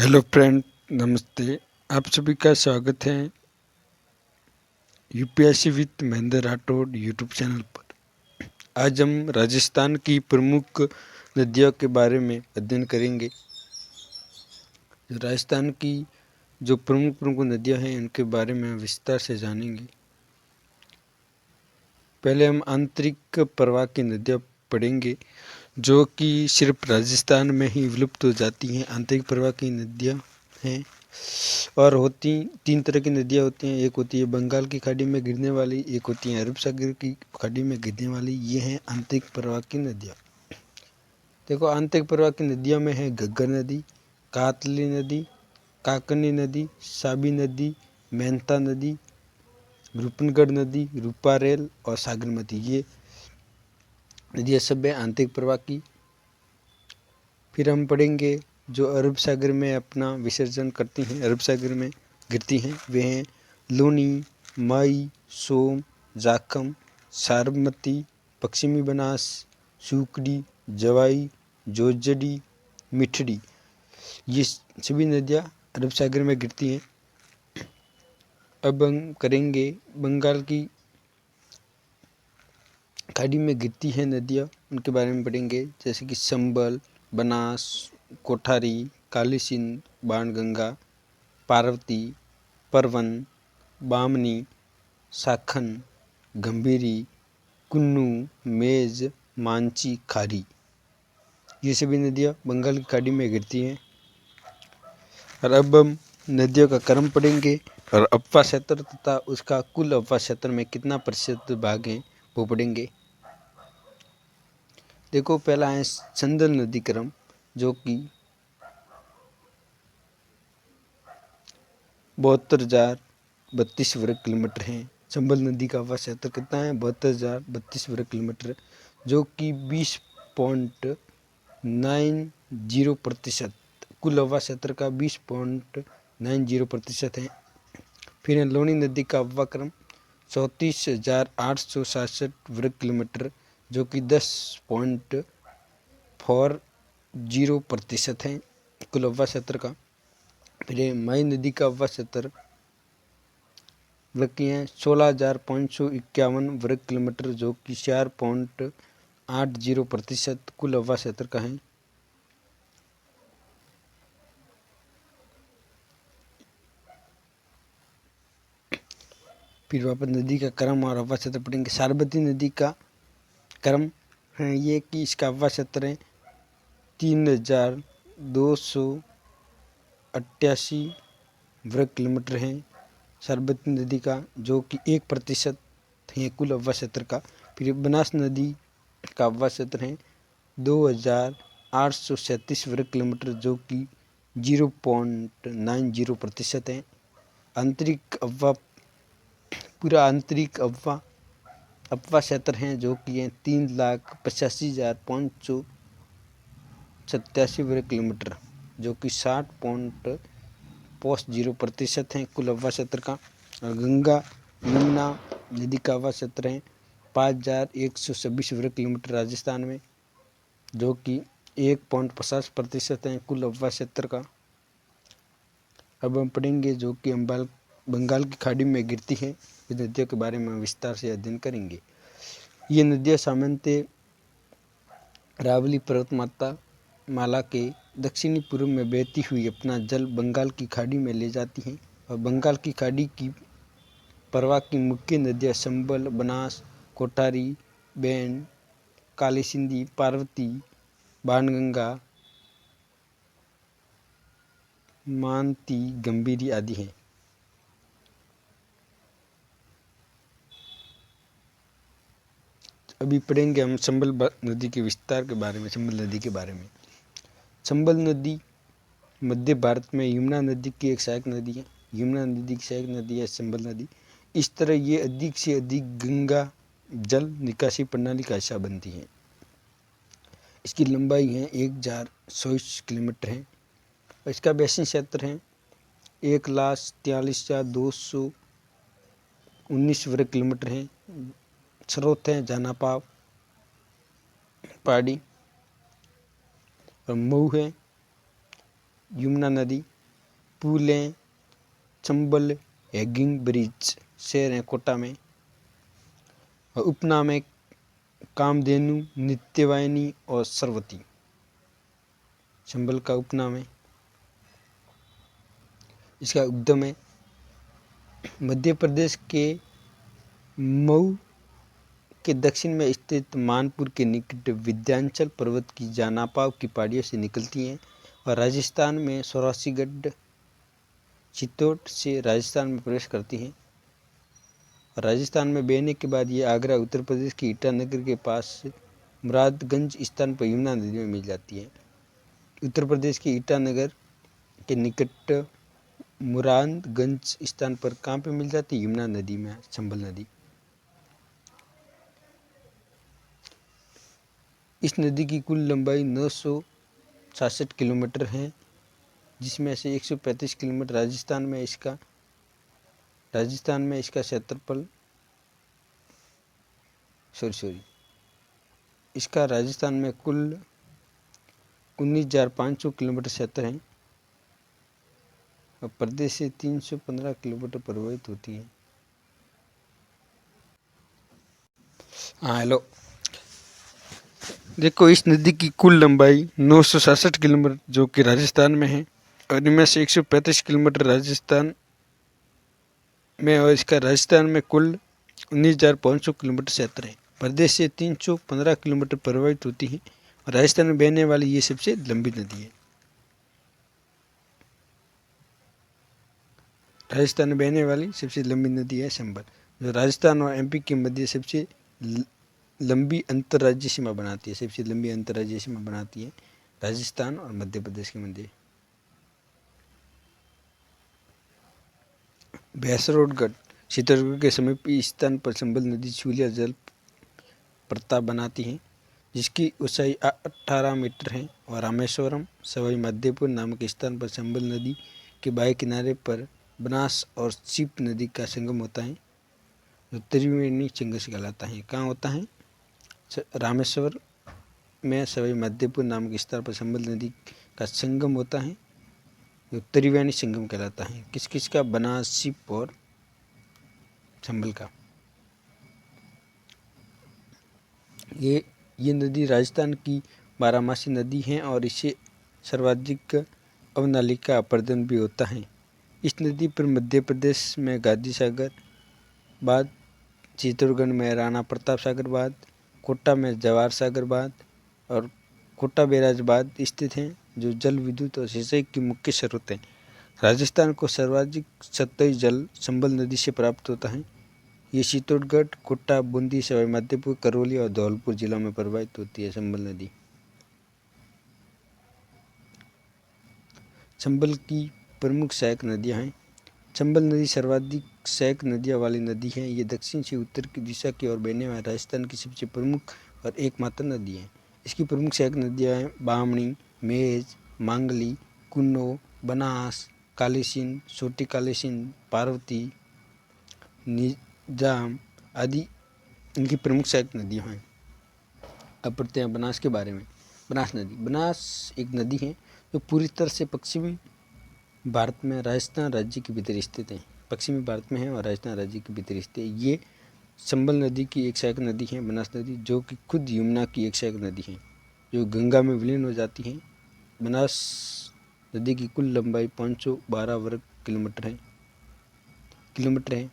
Hello friend, नमस्ते। आप सभी का स्वागत है UPSC with Mahendra Rathore YouTube channel पर। आज हम राजस्थान की प्रमुख नदियों के बारे में अध्ययन करेंगे। राजस्थान की जो प्रमुख नदियां हैं उनके बारे में विस्तार से जानेंगे। पहले हम आंतरिक प्रवाह की नदियाँ पढ़ेंगे जो कि सिर्फ राजस्थान में ही विलुप्त हो जाती हैं। आंतरिक प्रवाह की नदियाँ हैं और होती तीन तरह की नदियाँ होती हैं। एक होती है बंगाल की खाड़ी में गिरने वाली, एक होती है अरब सागर की खाड़ी में गिरने वाली। ये हैं आंतरिक प्रवाह की नदियाँ। देखो, आंतरिक प्रवाह की नदियों में है घग्गर नदी, कातली नदी, काकनी नदी, साबी नदी, मेहता नदी, रूपनगढ़ नदी, रूपारेल और सागरमती। ये नदियाँ सब है आंतरिक प्रवाह की। फिर हम पढ़ेंगे जो अरब सागर में अपना विसर्जन करती हैं, अरब सागर में गिरती हैं, वे हैं लूनी, मई, सोम, जाखम, साबरमती, पश्चिमी बनास, सुकड़ी, जवाई, जोजड़ी, मिठड़ी। ये सभी नदियाँ अरब सागर में गिरती हैं। अब हम करेंगे बंगाल की खाड़ी में गिरती हैं नदियाँ, उनके बारे में पढ़ेंगे। जैसे कि संबल, बनास, कोठारी, काली सिंध, बाणगंगा, पार्वती, परवन, बामनी, साखन, गंभीरी, कुन्नू, मेज, मांची, खारी। ये सभी नदियाँ बंगाल की खाड़ी में गिरती हैं। और अब हम नदियों का क्रम पढ़ेंगे और अपवा क्षेत्र तथा उसका कुल अपवा क्षेत्र में कितना प्रतिशत भाग है वो पढ़ेंगे। देखो, पहला है संदल नदी क्रम जो कि 72,032 वर्ग किलोमीटर है। चंबल नदी का अपवा क्षेत्र कितना है? 72,032 वर्ग किलोमीटर, जो कि 20.90% कुल अपवा क्षेत्र का 20.90% है। फिर लूनी नदी का अपवा क्रम 34,867 वर्ग किलोमीटर, जो कि 10.40% है कुल अपवा क्षेत्र का। फिर मई नदी का अपवा क्षेत्र है 16,551 वर्ग किलोमीटर, जो कि 4.80% कुल अपवा क्षेत्र का है। फिर वापस नदी का क्रम और अपवा क्षेत्र पढ़ेंगे। साबरमती नदी का क्रम है ये कि इसका अपवा क्षेत्र है 3,288 वर्ग किलोमीटर है साबरमती नदी का, जो कि 1% है कुल अपवा क्षेत्र का। फिर बनास नदी का अपवा क्षेत्र है 2,837 वर्ग किलोमीटर, जो कि 0.90% है। आंतरिक अपवा पूरा आंतरिक अपवा क्षेत्र हैं जो कि है 3,85,587 वर्ग किलोमीटर, जो कि 60.0% है कुल अपवा क्षेत्र का। और गंगा यमुना नदी का अपवा क्षेत्र है 5,126 वर्ग किलोमीटर राजस्थान में, जो कि 1.50% है कुल अपवा क्षेत्र का। अब हम पढ़ेंगे जो कि बंगाल की खाड़ी में गिरती हैं, इस नदियों के बारे में विस्तार से अध्ययन करेंगे। ये नदियाँ सामान्यतः अरावली पर्वतमाला माला के दक्षिणी पूर्व में बहती हुई अपना जल बंगाल की खाड़ी में ले जाती हैं। और बंगाल की खाड़ी की प्रवाह की मुख्य नदियाँ संबल, बनास, कोठारी, बैन, काली सिंधी, पार्वती, बाणगंगा, मानती, गंभीरी आदि हैं। अभी पढ़ेंगे हम चंबल नदी के विस्तार के बारे में। चंबल नदी के बारे में, चंबल नदी मध्य भारत में यमुना नदी की एक सहायक नदी है। यमुना नदी की सहायक नदी है चंबल नदी। इस तरह ये अधिक से अधिक गंगा जल निकासी प्रणाली का हिस्सा बनती है। इसकी लंबाई है 1,024 किलोमीटर है। इसका बेसिन क्षेत्र है 1,43,219 वर्ग किलोमीटर है। स्रोत हैं जानापाव, पहाड़ी और मऊ है, यमुना नदी, पुल हैं चंबल हैगिंग ब्रिज, शहर हैं कोटा में, और उपनाम है कामधेनु, नित्यवाहिनी और सरवती, चंबल का उपनाम है। इसका उद्गम है मध्य प्रदेश के मऊ के दक्षिण में स्थित मानपुर के निकट विंध्याचल पर्वत की जानापाव की पहाड़ियों से निकलती हैं और राजस्थान में सौरासीगढ़ चित्तौड़ से राजस्थान में प्रवेश करती हैं। राजस्थान में बहने के बाद ये आगरा उत्तर प्रदेश के ईटानगर के पास मुरादगंज स्थान पर यमुना नदी में मिल जाती है। उत्तर प्रदेश के ईटानगर के निकट मुरादगंज स्थान पर कहाँ पे मिल जाती है? यमुना नदी में, चंबल नदी। इस नदी की कुल लंबाई 966 किलोमीटर है, जिसमें से 135 किलोमीटर राजस्थान में इसका क्षेत्रफल इसका राजस्थान में कुल 19,500 किलोमीटर क्षेत्र है और प्रदेश से 315 किलोमीटर प्रभावित होती है। हाँ हेलो, देखो इस नदी की कुल लंबाई 966 किलोमीटर जो कि राजस्थान में है और इनमें से 135 किलोमीटर राजस्थान में और इसका राजस्थान में कुल 19,500 किलोमीटर क्षेत्र है। प्रदेश से 315 किलोमीटर प्रभावित होती है और राजस्थान में बहने वाली ये सबसे लंबी नदी है। राजस्थान में बहने वाली सबसे लंबी नदी है चंबल, जो राजस्थान और एमपी के मध्य सबसे लंबी अंतर्राज्यीय सीमा बनाती है। सबसे लंबी अंतर्राज्यीय सीमा बनाती है राजस्थान और मध्य प्रदेश के मध्य। भैंसरोडगढ़ चित्तौड़गढ़ के समीप इस स्थान पर चंबल नदी छूलिया जल प्रताप बनाती है, जिसकी ऊंचाई 18 मीटर है और रामेश्वरम सवाई माधोपुर नामक स्थान पर चंबल नदी के बाएं किनारे पर बनास और चिप नदी का संगम होता है, जो त्रिवेणी संगम कहलाता है। कहाँ होता है? रामेश्वर में सवाई माधोपुर नामक स्थान पर चंबल नदी का संगम होता है, जो त्रिवेणी संगम कहलाता है। किस किस का? बनास, चिप और चंबल का। ये नदी राजस्थान की बारहमासी नदी है और इसे सर्वाधिक अवनालिका अपर्दन भी होता है। इस नदी पर मध्य प्रदेश में गांधी सागर बांध, चित्तौड़गढ़ में राणा प्रताप सागर बांध, कोटा में जवाहर सागर बांध और कोटा बैराज बांध स्थित हैं, जो जल विद्युत और सिंचाई की मुख्य स्रोत हैं। राजस्थान को सर्वाधिक सतही जल चंबल नदी से प्राप्त होता है। ये चित्तौड़गढ़, कोटा, बूंदी, सवाई माधोपुर, करौली और धौलपुर जिलों में प्रवाहित होती है चंबल नदी। चंबल की प्रमुख सहायक नदियां हैं। चंबल नदी सर्वाधिक सहायक नदियां वाली नदी है। ये दक्षिण से उत्तर की दिशा की ओर बहने वाली राजस्थान की सबसे प्रमुख और एकमात्र नदी है। इसकी प्रमुख सहायक नदियां हैं बामणी, मेज, मांगली, कुन्नो, बनास, कालीसिंध, छोटी कालीसिंध, पार्वती, निजाम आदि इनकी प्रमुख सहायक नदियां हैं। अब पढ़ते हैं बनास के बारे में। बनास नदी, बनास एक नदी है जो पूरी तरह से पश्चिमी भारत में राजस्थान राज्य के भीतर स्थित है। पश्चिमी भारत में है और राजस्थान राज्य के भीतर स्थित है। ये चंबल नदी की एक सहायक नदी है बनास नदी, जो कि खुद यमुना की एक सहायक नदी है, जो गंगा में विलीन हो जाती है। बनास नदी की कुल लंबाई 512 वर्ग किलोमीटर है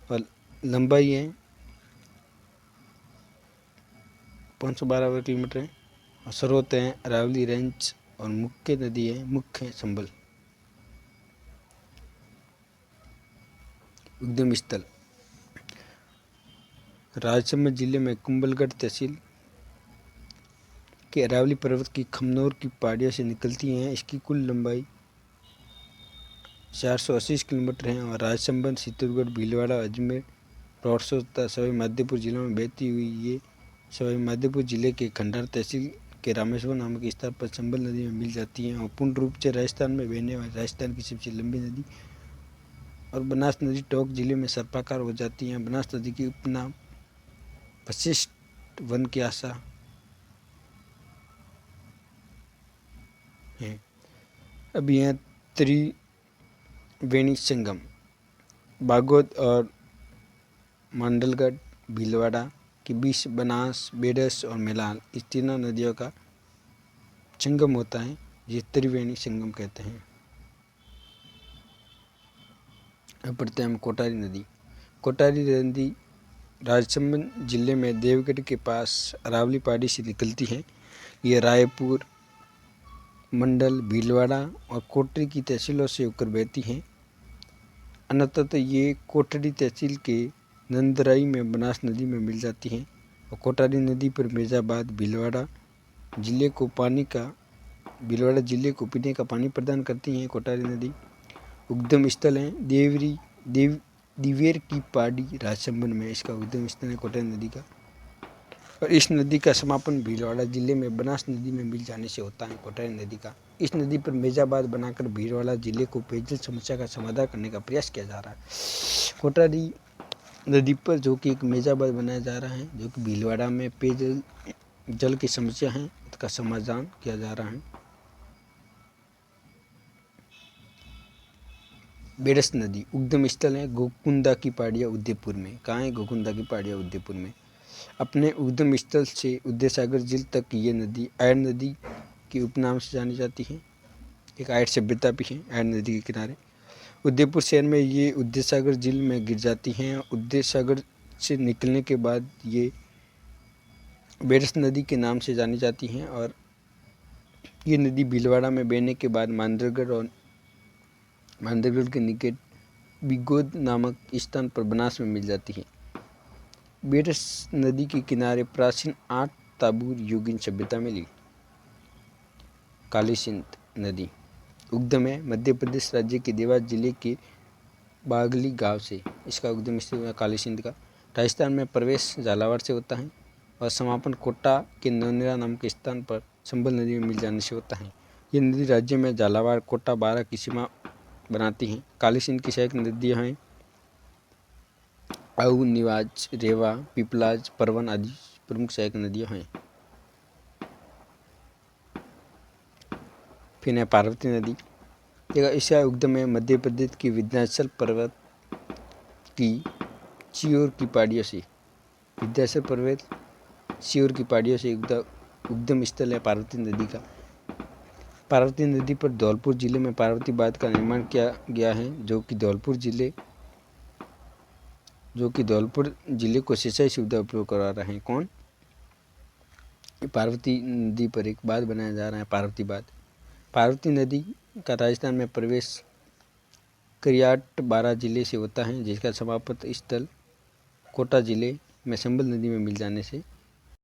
और लंबाई है 512 वर्ग किलोमीटर है और स्रोत हैं अरावली रेंज और मुख्य नदी है चंबल। उद्गम स्थल राजसमंद जिले में कुंभलगढ़ तहसील के अरावली पर्वत की खमनोर की पहाड़ियों से निकलती हैं। इसकी कुल लंबाई 480 किलोमीटर है और राजसमंद, चित्तौड़गढ़, भीलवाड़ा, अजमेर, रोडसो तथा सवाई माधोपुर जिलों में बहती हुई ये सवाई माधोपुर जिले के खंडार तहसील के रामेश्वर नामक स्थान पर चंबल नदी में मिल जाती हैं और पूर्ण रूप से राजस्थान में बहने वाली राजस्थान की सबसे लंबी नदी और बनास नदी टोंक जिले में सर्पाकार हो जाती है। बनास नदी की उपनाम वशिष्ठ वन की आशा है। अब यहाँ वेणी संगम बागोद और मंडलगढ़ भीलवाड़ा के बीच बनास, बेडस और मेलान इस तीनों नदियों का संगम होता है, जिसे त्रिवेणी संगम कहते हैं। अब पढ़ते हैं हम कोटारी नदी। कोटारी नदी राजसमंद जिले में देवगढ़ के पास अरावली पहाड़ी से निकलती है। ये रायपुर मंडल, भीलवाड़ा और कोटरी की तहसीलों से होकर बहती हैं। अंततः ये कोटरी तहसील के नंदराई में बनास नदी में मिल जाती हैं और कोटारी नदी पर मिर्जाबाद भीलवाड़ा जिले को पीने का पानी प्रदान करती हैं। कोटारी नदी उद्गम स्थल है दिवेर की पहाड़ी राजसमंद में इसका उद्गम स्थल है कोटारी नदी का। और इस नदी का समापन भीलवाड़ा जिले में बनास नदी में मिल जाने से होता है कोटारी नदी का। इस नदी पर मेजाबाद बनाकर भीलवाड़ा जिले को पेयजल समस्या का समाधान करने का प्रयास किया जा रहा है। कोटारी नदी पर जो कि एक मेजाबाद बनाया जा रहा है, जो कि भीलवाड़ा में पेयजल जल की समस्या है, इसका समाधान किया जा रहा है। बेडस नदी उद्गम स्थल है गोकुंदा की पहाड़ियाँ उदयपुर में। कहाँ है गोकुंदा की पहाड़ियाँ उदयपुर में। अपने उद्गम स्थल से उदयसागर झील तक ये नदी आयर नदी के उपनाम से जानी जाती है। एक आयर सभ्यता भी है आयर नदी के किनारे। उदयपुर शहर में ये उदयसागर झील में गिर जाती हैं। उदयसागर से निकलने के बाद ये बेडस नदी के नाम से जानी जाती हैं और ये नदी भीलवाड़ा में बहने के बाद मांडरगढ़ के निकट बिगोद नामक स्थान पर बनास में मिल जाती है। बेडस नदी के किनारे प्राचीन 8 ताबूर युगीन सभ्यता मिली। काली सिंध नदी उद्गम है मध्य प्रदेश राज्य के देवास जिले के बागली गांव से। इसका उद्गम स्थल काली सिंध का। राजस्थान में प्रवेश झालावाड़ से होता है और समापन कोटा के नौनेरा नामक स्थान पर संबल नदी में मिल जाने से होता है। ये नदी राज्य में झालावाड़, कोटा, बारा की सीमा बनाती हैं। काली सिंध की सहायक नदियाँ हैं आऊ, निवाज, रेवा, पिपलाज, परवन आदि प्रमुख सहायक नदियाँ हैं। फिर है पार्वती नदी। इसका उद्गम है मध्य प्रदेश के विंध्याचल पर्वत की चियोर की पहाड़ियों से। विंध्याचल पर्वत चियोर की पहाड़ियों से उद्गम स्थल है पार्वती नदी का। पार्वती नदी पर धौलपुर जिले में पार्वती बांध का निर्माण किया गया है, जो कि धौलपुर जिले को सिंचाई सुविधा उपयोग करा रहे हैं। कौन? पार्वती नदी पर एक बांध बनाया जा रहा है, पार्वती बांध। पार्वती नदी का राजस्थान में प्रवेश करियाट बारा जिले से होता है, जिसका समापन स्थल कोटा जिले में संबल नदी में मिल जाने से